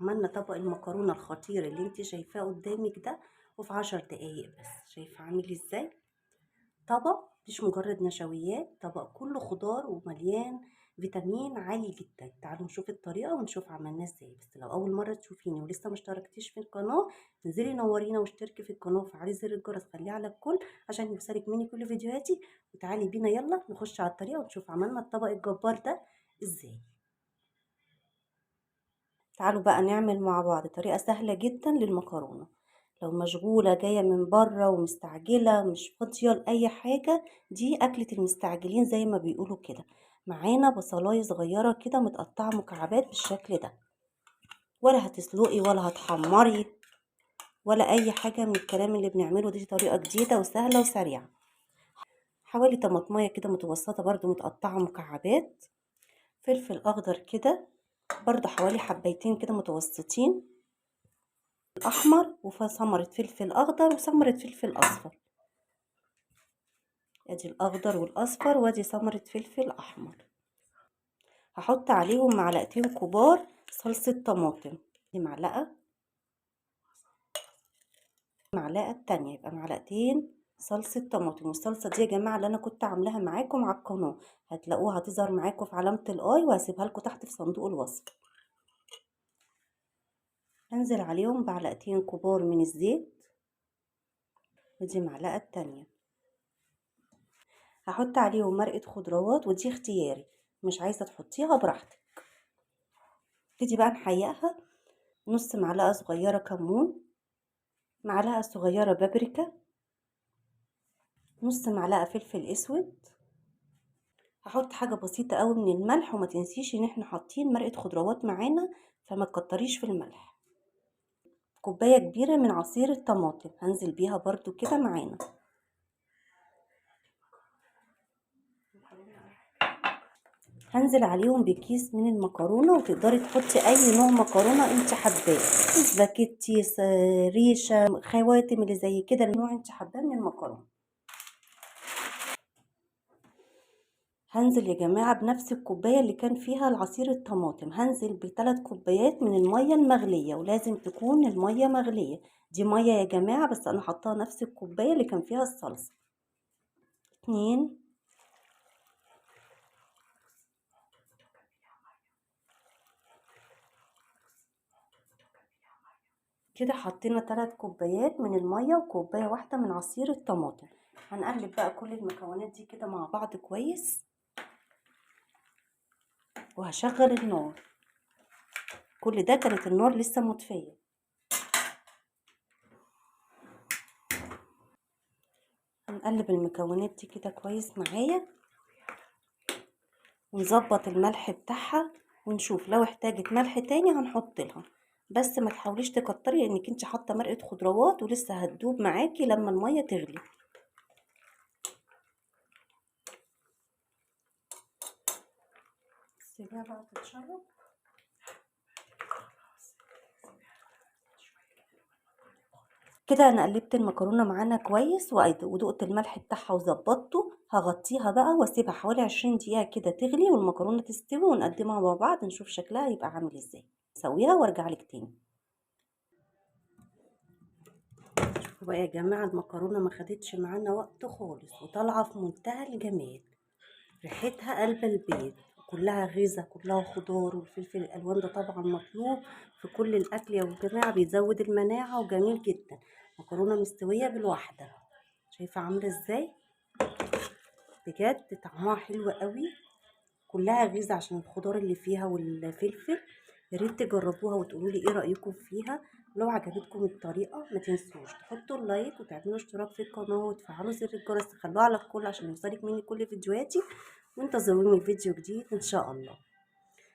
عملنا طبق المكرونه الخطير اللي انت شايفاه قدامك ده، وفي 10 دقايق بس. شايفه عامل ازاي؟ طبق مش مجرد نشويات، طبق كله خضار ومليان فيتامين عالي جدا. تعالوا نشوف الطريقه ونشوف عملناه ازاي. بس لو اول مره تشوفيني ولسه مشتركتيش في القناه، انزلي نورينا واشتركي في القناه وفعلي زر الجرس، خليه على الكل عشان يوصلك مني كل فيديوهاتي. وتعالي بينا يلا نخش على الطريقه ونشوف عملنا الطبق الجبار ده ازاي. تعالوا بقى نعمل مع بعض طريقة سهلة جدا للمكرونة. لو مشغولة جاية من بره ومستعجلة مش فاضية لأي حاجة، دي أكلة المستعجلين زي ما بيقولوا كده. معانا بصلاية صغيرة كده متقطعة مكعبات بالشكل ده، ولا هتسلقي ولا هتحمري ولا أي حاجة من الكلام اللي بنعمله. دي طريقة جديدة وسهلة وسريعة. حوالي طماطمية كده متوسطة برضو متقطعة مكعبات. فلفل أخضر كده برضو حوالي حبايتين كده متوسطين احمر، وثمرة فلفل اخضر وثمرة فلفل اصفر. ادي الاخضر والاصفر وادي ثمرة فلفل احمر. هحط عليهم معلقتين كبار صلصة طماطم. دي معلقة التانية يبقى معلقتين صلصة طماطم. والصلصة دي يا جماعة اللي انا كنت عاملاها معاكم على القناة، هتلاقوها هتظهر معاكم في علامة الاي، وهسيبها لكم تحت في صندوق الوصف. هنزل عليهم معلقتين كبار من الزيت، ودي معلقة التانية. هحط عليهم مرقة خضروات، ودي اختياري، مش عايزة تحطيها براحتك. نبتدي بقى نحيقها. نص معلقة صغيرة كمون، معلقة صغيرة بابريكا، نص معلقة فلفل اسود. هحط حاجة بسيطة قوي من الملح، وما تنسيش ان احنا حاطين مرقة خضروات معانا، فما تكتريش في الملح. كوباية كبيرة من عصير الطماطم هنزل بيها برضو كده معانا. هنزل عليهم بكيس من المكرونه، وتقدري تحطي اي نوع مكرونه انت حباه، سباكيتي، ريشه، خواتم اللي زي كده، النوع انت حباه من المكرونه. هنزل يا جماعه بنفس الكوبايه اللي كان فيها العصير الطماطم، هنزل ب3 كوبايات من الميه المغليه، ولازم تكون الميه مغليه. دي ميه يا جماعه، بس انا حطاها نفس الكوبايه اللي كان فيها الصلصه. 2 كده حطينا 3 كوبايات من المية وكوباية واحدة من عصير الطماطم. هنقلب بقى كل المكونات دي كده مع بعض كويس، وهشغل النار. كل ده كانت النار لسه مطفية. هنقلب المكونات دي كده كويس معايا، ونظبط الملح بتاعها، ونشوف لو احتاجت ملح تاني هنحط لها. بس ما تحاوليش تكتري، لانك انت حاطه مرقه خضروات ولسه هتدوب معاكي لما الميه تغلي. سيبيها بقى تتشرب. كده انا قلبت المكرونه معانا كويس، ودقت الملح بتاعها وظبطته. هغطيها بقى واسيبها حوالي 20 دقيقه كده تغلي والمكرونه تستوي، ونقدمها مع بعض نشوف شكلها يبقى عامل ازاي. اسويها وارجع لك تاني. شوفوا بقى يا جماعه، المكرونه ما خدتش معانا وقت خالص، وطالعه في منتهى الجمال. ريحتها قلب البيت، كلها غذاء، كلها خضار، والفلفل الالوان ده طبعا مطلوب في كل الاكل يا جماعه، بيزود المناعه وجميل جدا. مكرونه مستويه بالواحده، شايفه عامله ازاي؟ بجد طعمها حلو قوي، كلها غذاء عشان الخضار اللي فيها والفلفل. يا ريت تجربوها وتقولوا لي ايه رايكم فيها. لو عجبتكم الطريقه ما تنسوش تحطوا اللايك وتعملوا اشتراك في القناه وتفعلوا زر الجرس، تخلوه على الكل عشان يوصلك مني كل فيديوهاتي. وانتظروني فيديو جديد ان شاء الله.